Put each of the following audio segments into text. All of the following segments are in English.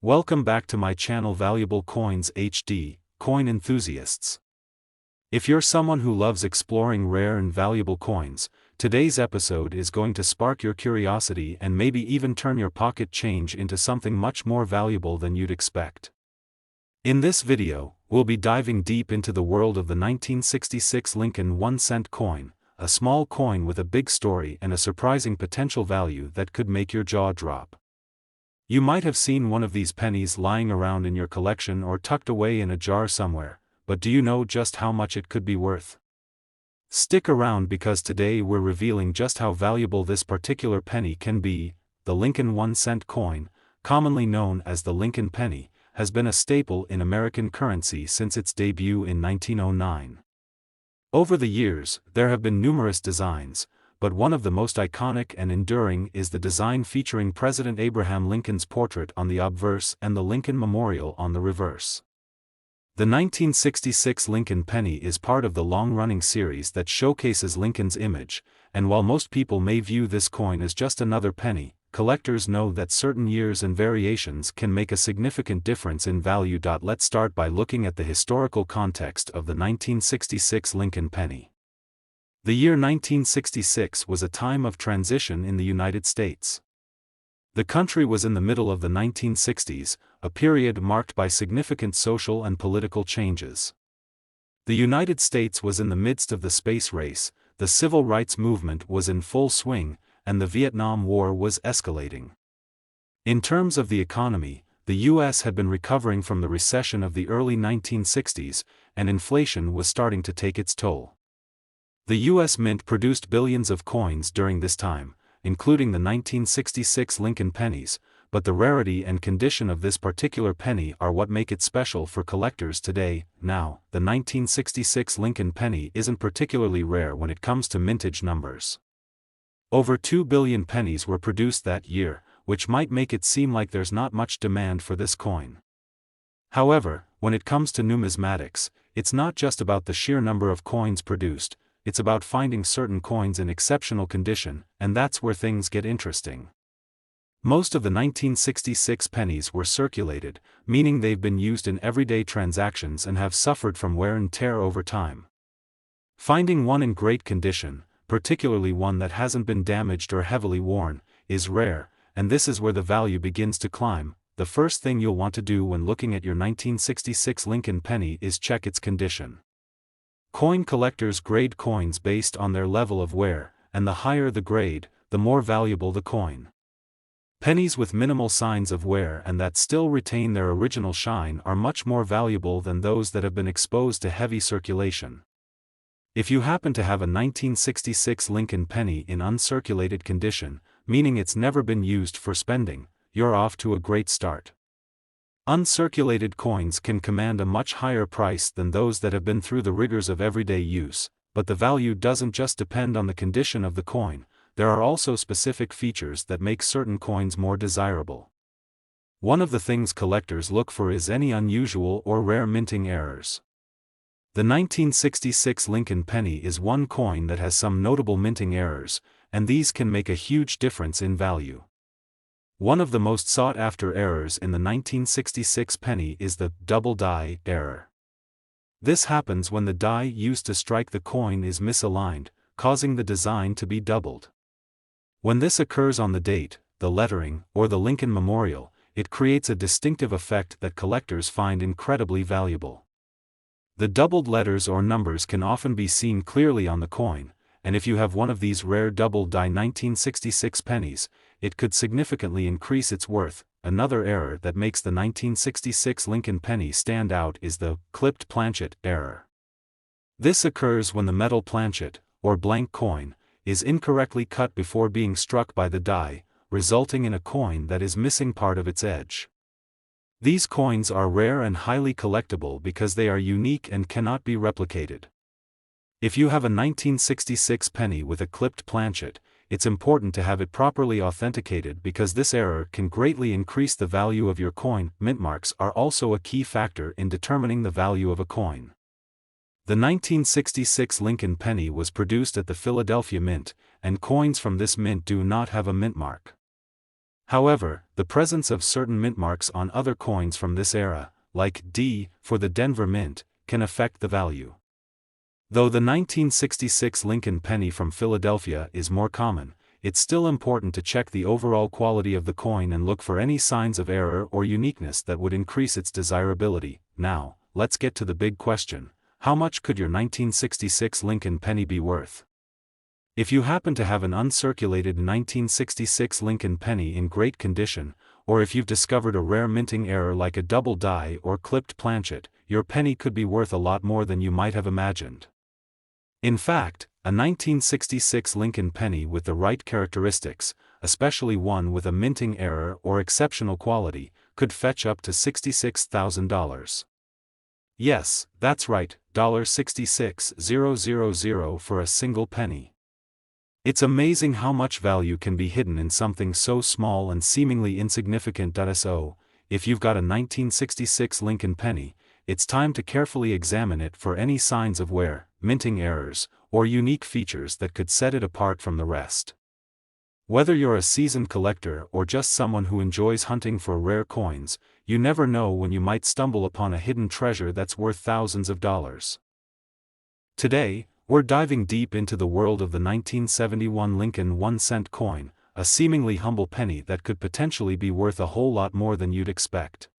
Welcome back to my channel Valuable Coins HD, Coin Enthusiasts. If you're someone who loves exploring rare and valuable coins, today's episode is going to spark your curiosity and maybe even turn your pocket change into something much more valuable than you'd expect. In this video, we'll be diving deep into the world of the 1966 Lincoln 1-cent coin, a small coin with a big story and a surprising potential value that could make your jaw drop. You might have seen one of these pennies lying around in your collection or tucked away in a jar somewhere, but do you know just how much it could be worth? Stick around because today we're revealing just how valuable this particular penny can be. The Lincoln 1-cent coin, commonly known as the Lincoln penny, has been a staple in American currency since its debut in 1909. Over the years, there have been numerous designs, but one of the most iconic and enduring is the design featuring President Abraham Lincoln's portrait on the obverse and the Lincoln Memorial on the reverse. The 1966 Lincoln penny is part of the long-running series that showcases Lincoln's image, and while most people may view this coin as just another penny, collectors know that certain years and variations can make a significant difference in value. Let's start by looking at the historical context of the 1966 Lincoln penny. The year 1966 was a time of transition in the United States. The country was in the middle of the 1960s, a period marked by significant social and political changes. The United States was in the midst of the space race, the civil rights movement was in full swing, and the Vietnam War was escalating. In terms of the economy, the U.S. had been recovering from the recession of the early 1960s, and inflation was starting to take its toll. The U.S. Mint produced billions of coins during this time, including the 1966 Lincoln pennies, but the rarity and condition of this particular penny are what make it special for collectors today. Now, the 1966 Lincoln penny isn't particularly rare when it comes to mintage numbers. Over 2 billion pennies were produced that year, which might make it seem like there's not much demand for this coin. However, when it comes to numismatics, it's not just about the sheer number of coins produced, it's about finding certain coins in exceptional condition, and that's where things get interesting. Most of the 1966 pennies were circulated, meaning they've been used in everyday transactions and have suffered from wear and tear over time. Finding one in great condition, particularly one that hasn't been damaged or heavily worn, is rare, and this is where the value begins to climb. The first thing you'll want to do when looking at your 1966 Lincoln penny is check its condition. Coin collectors grade coins based on their level of wear, and the higher the grade, the more valuable the coin. Pennies with minimal signs of wear and that still retain their original shine are much more valuable than those that have been exposed to heavy circulation. If you happen to have a 1966 Lincoln penny in uncirculated condition, meaning it's never been used for spending, you're off to a great start. Uncirculated coins can command a much higher price than those that have been through the rigors of everyday use, but the value doesn't just depend on the condition of the coin, there are also specific features that make certain coins more desirable. One of the things collectors look for is any unusual or rare minting errors. The 1966 Lincoln penny is one coin that has some notable minting errors, and these can make a huge difference in value. One of the most sought-after errors in the 1966 penny is the double die error. This happens when the die used to strike the coin is misaligned, causing the design to be doubled. When this occurs on the date, the lettering, or the Lincoln Memorial, it creates a distinctive effect that collectors find incredibly valuable. The doubled letters or numbers can often be seen clearly on the coin, and if you have one of these rare double-die 1966 pennies, it could significantly increase its worth. Another error that makes the 1966 Lincoln penny stand out is the clipped planchet error. This occurs when the metal planchet, or blank coin, is incorrectly cut before being struck by the die, resulting in a coin that is missing part of its edge. These coins are rare and highly collectible because they are unique and cannot be replicated. If you have a 1966 penny with a clipped planchet, it's important to have it properly authenticated because this error can greatly increase the value of your coin. Mint marks are also a key factor in determining the value of a coin. The 1966 Lincoln penny was produced at the Philadelphia Mint, and coins from this mint do not have a mint mark. However, the presence of certain mint marks on other coins from this era, like D for the Denver Mint, can affect the value. Though the 1966 Lincoln penny from Philadelphia is more common, it's still important to check the overall quality of the coin and look for any signs of error or uniqueness that would increase its desirability. Now, let's get to the big question: how much could your 1966 Lincoln penny be worth? If you happen to have an uncirculated 1966 Lincoln penny in great condition, or if you've discovered a rare minting error like a double die or clipped planchet, your penny could be worth a lot more than you might have imagined. In fact, a 1966 Lincoln penny with the right characteristics, especially one with a minting error or exceptional quality, could fetch up to $66,000. Yes, that's right, $66,000 for a single penny. It's amazing how much value can be hidden in something so small and seemingly insignificant. So, if you've got a 1966 Lincoln penny, it's time to carefully examine it for any signs of wear, minting errors, or unique features that could set it apart from the rest. Whether you're a seasoned collector or just someone who enjoys hunting for rare coins, you never know when you might stumble upon a hidden treasure that's worth thousands of dollars. Today, we're diving deep into the world of the 1971 Lincoln 1-cent coin, a seemingly humble penny that could potentially be worth a whole lot more than you'd expect.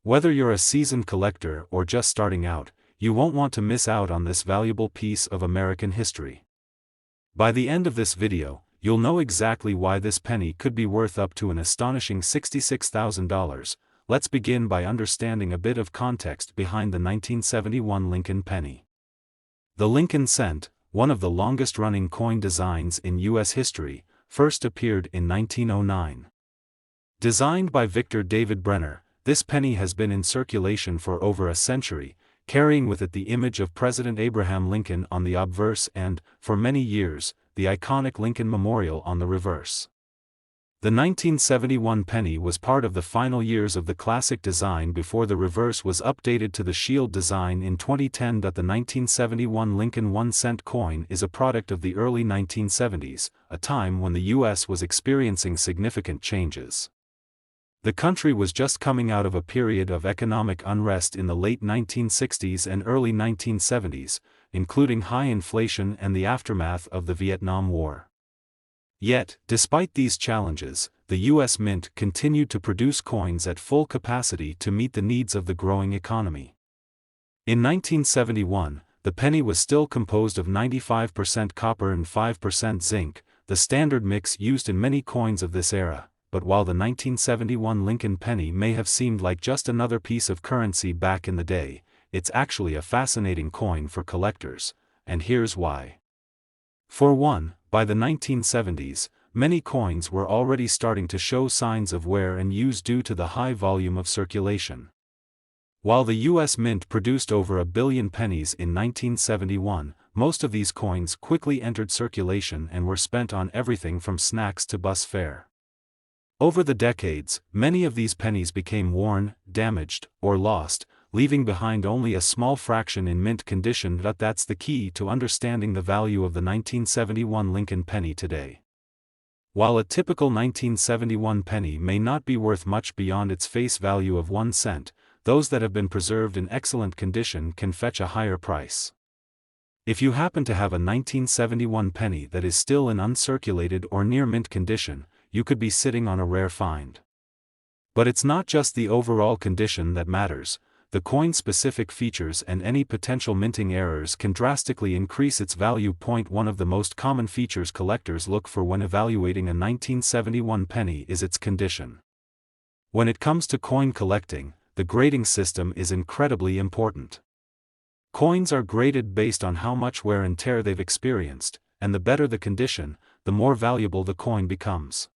Whether you're a seasoned collector or just starting out, you won't want to miss out on this valuable piece of American history. By the end of this video, you'll know exactly why this penny could be worth up to an astonishing $66,000. Let's begin by understanding a bit of context behind the 1971 Lincoln penny. The Lincoln cent, one of the longest-running coin designs in U.S. history, first appeared in 1909. Designed by Victor David Brenner, this penny has been in circulation for over a century, carrying with it the image of President Abraham Lincoln on the obverse and, for many years, the iconic Lincoln Memorial on the reverse. The 1971 penny was part of the final years of the classic design before the reverse was updated to the shield design in 2010. The 1971 Lincoln 1-cent coin is a product of the early 1970s, a time when the U.S. was experiencing significant changes. The country was just coming out of a period of economic unrest in the late 1960s and early 1970s, including high inflation and the aftermath of the Vietnam War. Yet, despite these challenges, the U.S. Mint continued to produce coins at full capacity to meet the needs of the growing economy. In 1971, the penny was still composed of 95% copper and 5% zinc, the standard mix used in many coins of this era. But while the 1971 Lincoln penny may have seemed like just another piece of currency back in the day, it's actually a fascinating coin for collectors, and here's why. For one, by the 1970s, many coins were already starting to show signs of wear and use due to the high volume of circulation. While the U.S. Mint produced over 1 billion pennies in 1971, most of these coins quickly entered circulation and were spent on everything from snacks to bus fare. Over the decades, many of these pennies became worn, damaged, or lost, leaving behind only a small fraction in mint condition. That's the key to understanding the value of the 1971 Lincoln penny today. While a typical 1971 penny may not be worth much beyond its face value of 1 cent, those that have been preserved in excellent condition can fetch a higher price. If you happen to have a 1971 penny that is still in uncirculated or near mint condition, you could be sitting on a rare find. But it's not just the overall condition that matters. The coin-specific features and any potential minting errors can drastically increase its value. One of the most common features collectors look for when evaluating a 1971 penny is its condition. When it comes to coin collecting, the grading system is incredibly important. Coins are graded based on how much wear and tear they've experienced, and the better the condition, the more valuable the coin becomes.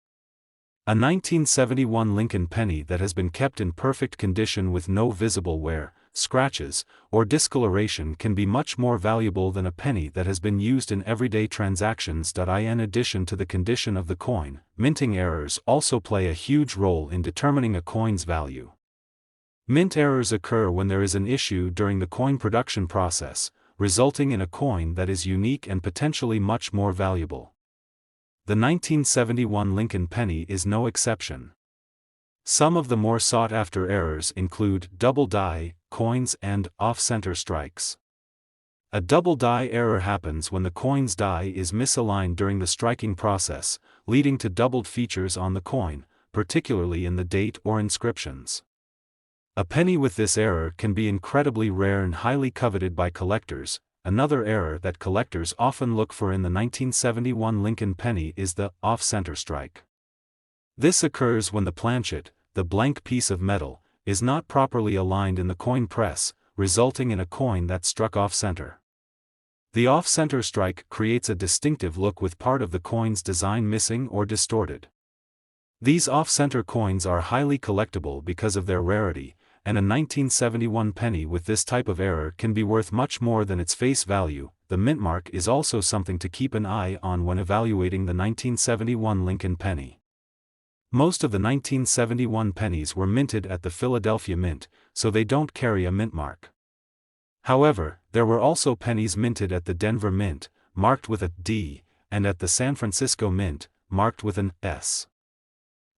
A 1971 Lincoln penny that has been kept in perfect condition with no visible wear, scratches, or discoloration can be much more valuable than a penny that has been used in everyday transactions. In addition to the condition of the coin, minting errors also play a huge role in determining a coin's value. Mint errors occur when there is an issue during the coin production process, resulting in a coin that is unique and potentially much more valuable. The 1971 Lincoln penny is no exception. Some of the more sought-after errors include double die coins and off-center strikes. A double die error happens when the coin's die is misaligned during the striking process, leading to doubled features on the coin, particularly in the date or inscriptions. A penny with this error can be incredibly rare and highly coveted by collectors. Another error that collectors often look for in the 1971 Lincoln penny is the off-center strike. This occurs when the planchet, the blank piece of metal, is not properly aligned in the coin press, resulting in a coin that's struck off-center. The off-center strike creates a distinctive look with part of the coin's design missing or distorted. These off-center coins are highly collectible because of their rarity, and a 1971 penny with this type of error can be worth much more than its face value. The mint mark is also something to keep an eye on when evaluating the 1971 Lincoln penny. Most of the 1971 pennies were minted at the Philadelphia Mint, so they don't carry a mint mark. However, there were also pennies minted at the Denver Mint, marked with a D, and at the San Francisco Mint, marked with an S.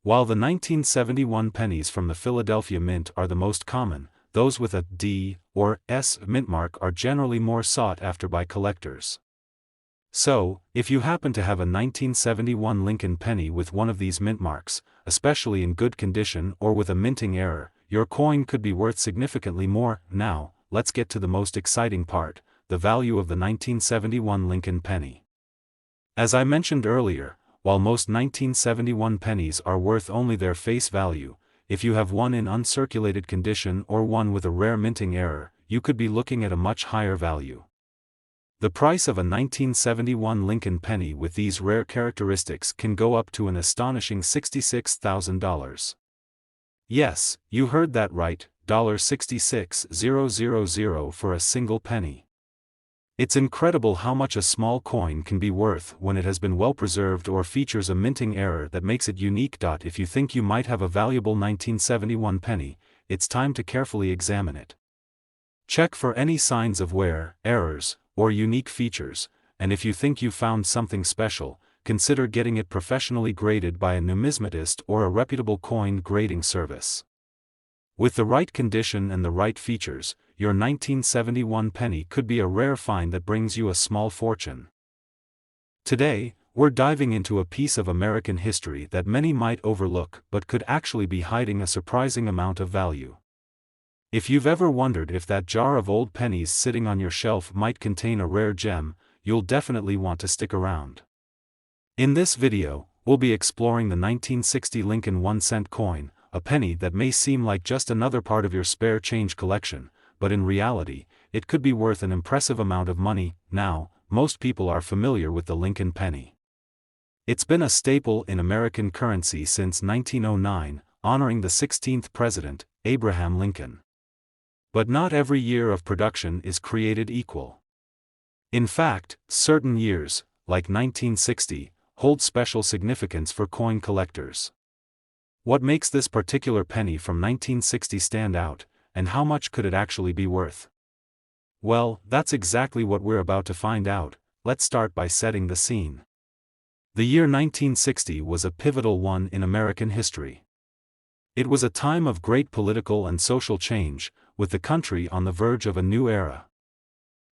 While the 1971 pennies from the Philadelphia Mint are the most common, those with a D or S mint mark are generally more sought after by collectors. So, if you happen to have a 1971 Lincoln penny with one of these mint marks, especially in good condition or with a minting error, your coin could be worth significantly more. Now, let's get to the most exciting part, the value of the 1971 Lincoln penny. As I mentioned earlier, while most 1971 pennies are worth only their face value, if you have one in uncirculated condition or one with a rare minting error, you could be looking at a much higher value. The price of a 1971 Lincoln penny with these rare characteristics can go up to an astonishing $66,000. Yes, you heard that right, $66,000 for a single penny. It's incredible how much a small coin can be worth when it has been well preserved or features a minting error that makes it unique. If you think you might have a valuable 1971 penny, it's time to carefully examine it. Check for any signs of wear, errors, or unique features, and if you think you found something special, consider getting it professionally graded by a numismatist or a reputable coin grading service. With the right condition and the right features, your 1971 penny could be a rare find that brings you a small fortune. Today, we're diving into a piece of American history that many might overlook but could actually be hiding a surprising amount of value. If you've ever wondered if that jar of old pennies sitting on your shelf might contain a rare gem, you'll definitely want to stick around. In this video, we'll be exploring the 1960 Lincoln 1-cent coin, a penny that may seem like just another part of your spare change collection, but in reality, it could be worth an impressive amount of money. Now, most people are familiar with the Lincoln penny. It's been a staple in American currency since 1909, honoring the 16th president, Abraham Lincoln. But not every year of production is created equal. In fact, certain years, like 1960, hold special significance for coin collectors. What makes this particular penny from 1960 stand out, and how much could it actually be worth? Well, that's exactly what we're about to find out. Let's start by setting the scene. The year 1960 was a pivotal one in American history. It was a time of great political and social change, with the country on the verge of a new era.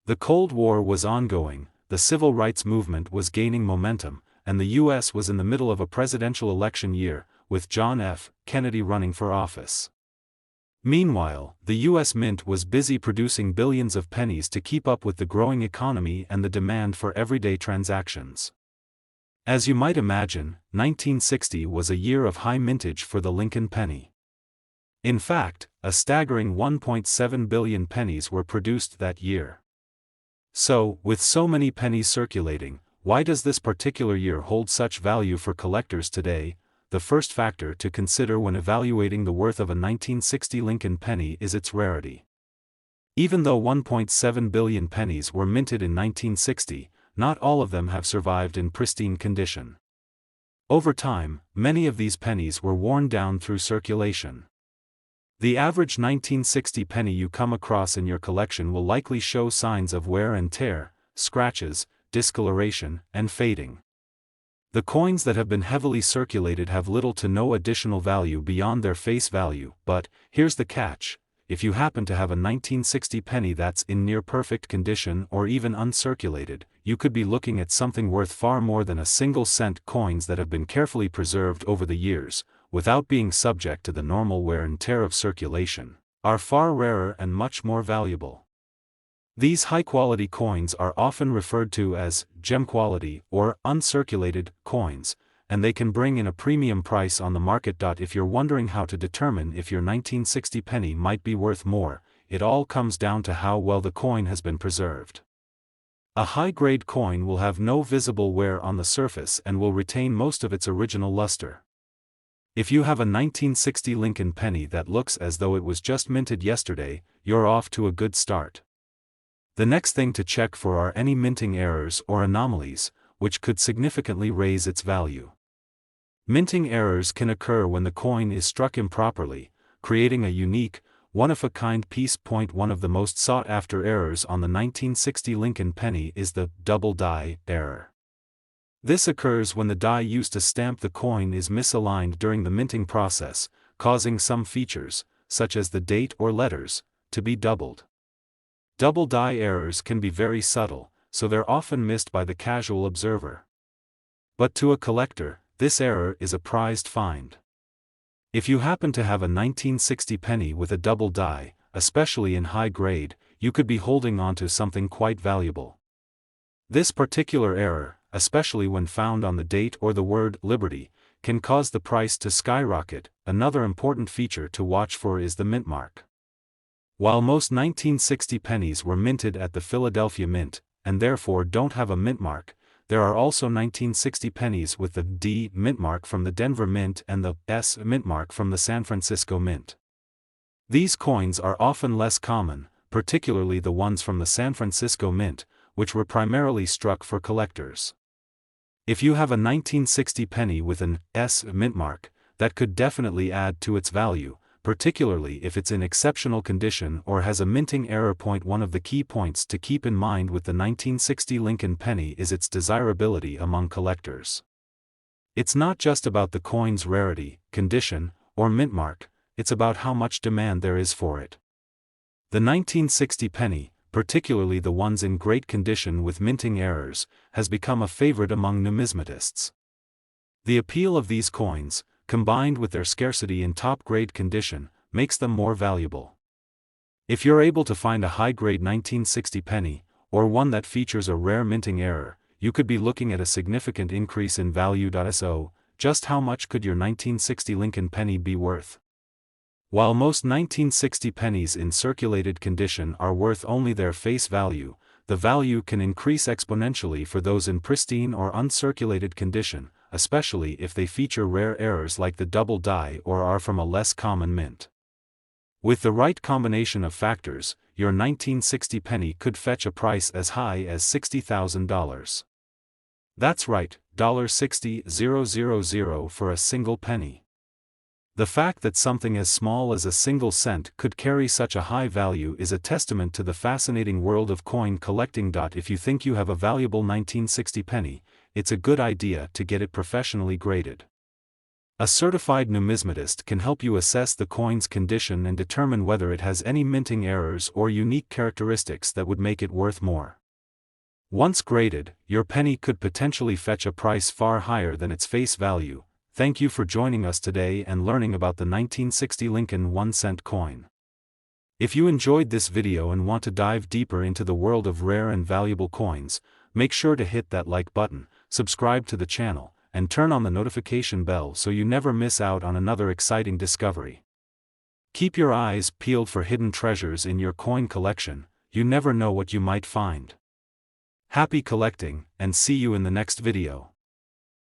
The Cold War was ongoing, the civil rights movement was gaining momentum, and the U.S. was in the middle of a presidential election year, with John F. Kennedy running for office. Meanwhile, the U.S. Mint was busy producing billions of pennies to keep up with the growing economy and the demand for everyday transactions. As you might imagine, 1960 was a year of high mintage for the Lincoln penny. In fact, a staggering 1.7 billion pennies were produced that year. So, with so many pennies circulating, why does this particular year hold such value for collectors today? The first factor to consider when evaluating the worth of a 1960 Lincoln penny is its rarity. Even though 1.7 billion pennies were minted in 1960, not all of them have survived in pristine condition. Over time, many of these pennies were worn down through circulation. The average 1960 penny you come across in your collection will likely show signs of wear and tear, scratches, discoloration, and fading. The coins that have been heavily circulated have little to no additional value beyond their face value, but, here's the catch, if you happen to have a 1960 penny that's in near perfect condition or even uncirculated, you could be looking at something worth far more than a single cent. Coins that have been carefully preserved over the years, without being subject to the normal wear and tear of circulation, are far rarer and much more valuable. These high-quality coins are often referred to as gem quality or uncirculated coins, and they can bring in a premium price on the market. If you're wondering how to determine if your 1960 penny might be worth more, it all comes down to how well the coin has been preserved. A high-grade coin will have no visible wear on the surface and will retain most of its original luster. If you have a 1960 Lincoln penny that looks as though it was just minted yesterday, you're off to a good start. The next thing to check for are any minting errors or anomalies, which could significantly raise its value. Minting errors can occur when the coin is struck improperly, creating a unique, one-of-a-kind piece. One of the most sought-after errors on the 1960 Lincoln penny is the double die error. This occurs when the die used to stamp the coin is misaligned during the minting process, causing some features, such as the date or letters, to be doubled. Double die errors can be very subtle, so they're often missed by the casual observer. But to a collector, this error is a prized find. If you happen to have a 1960 penny with a double die, especially in high grade, you could be holding onto something quite valuable. This particular error, especially when found on the date or the word Liberty, can cause the price to skyrocket. Another important feature to watch for is the mint mark. While most 1960 pennies were minted at the Philadelphia Mint, and therefore don't have a mint mark, there are also 1960 pennies with the D mint mark from the Denver Mint and the S mint mark from the San Francisco Mint. These coins are often less common, particularly the ones from the San Francisco Mint, which were primarily struck for collectors. If you have a 1960 penny with an S mint mark, that could definitely add to its value, particularly if it's in exceptional condition or has a minting error. One of the key points to keep in mind with the 1960 Lincoln penny is its desirability among collectors. It's not just about the coin's rarity, condition, or mint mark, it's about how much demand there is for it. The 1960 penny, particularly the ones in great condition with minting errors, has become a favorite among numismatists. The appeal of these coins, combined with their scarcity in top-grade condition, makes them more valuable. If you're able to find a high-grade 1960 penny, or one that features a rare minting error, you could be looking at a significant increase in value. So, just how much could your 1960 Lincoln penny be worth? While most 1960 pennies in circulated condition are worth only their face value, the value can increase exponentially for those in pristine or uncirculated condition, especially if they feature rare errors like the double die or are from a less common mint. With the right combination of factors, your 1960 penny could fetch a price as high as $60,000. That's right, $60,000 for a single penny. The fact that something as small as a single cent could carry such a high value is a testament to the fascinating world of coin collecting. If you think you have a valuable 1960 penny, it's a good idea to get it professionally graded. A certified numismatist can help you assess the coin's condition and determine whether it has any minting errors or unique characteristics that would make it worth more. Once graded, your penny could potentially fetch a price far higher than its face value. Thank you for joining us today and learning about the 1960 Lincoln 1-cent coin. If you enjoyed this video and want to dive deeper into the world of rare and valuable coins, make sure to hit that like button, subscribe to the channel, and turn on the notification bell so you never miss out on another exciting discovery. Keep your eyes peeled for hidden treasures in your coin collection. You never know what you might find. Happy collecting, and see you in the next video.